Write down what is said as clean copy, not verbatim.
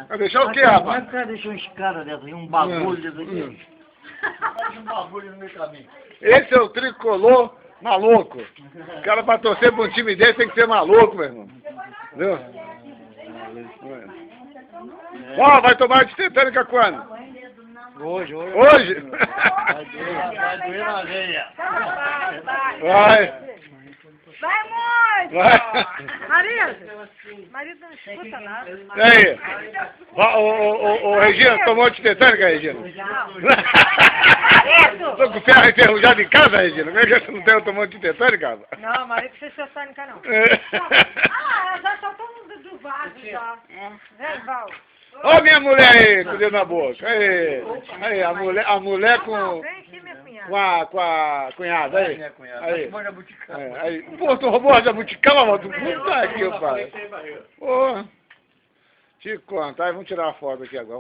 Vai deixar o quê, rapaz? Como é que o cara deixou uma escada dessa e um bagulho desse aqui? Um bagulho no meu caminho. Esse é o tricolor maluco. O cara pra torcer pra um time desse tem que ser maluco, meu irmão. Entendeu? Ó, vai tomar de tetânica quando? Hoje. Hoje? Vai doer na veia. Vai. Vai, moço! Vai. Marido não escuta nada. E aí? Ô, Regina, tomou antitetânica, Regina? Tô com ferro enferrujado em casa, Regina. Como é que você não tem tomou antitetânica, cara? Não, marido não precisa tônica, não. Eu já só tomo do vaso, já. Vem, Val. Ó minha mulher aí, com o dedo na boca. Aí, a mulher com... Vem aqui, minha cunhada. Com a cunhada, aí. Minha cunhada. Aí. Tomou jabuticaba. Aí. Pô, tu roubou a jabuticaba, mano? Puta que pariu. Pô, te contar, vamos tirar uma foto aqui agora.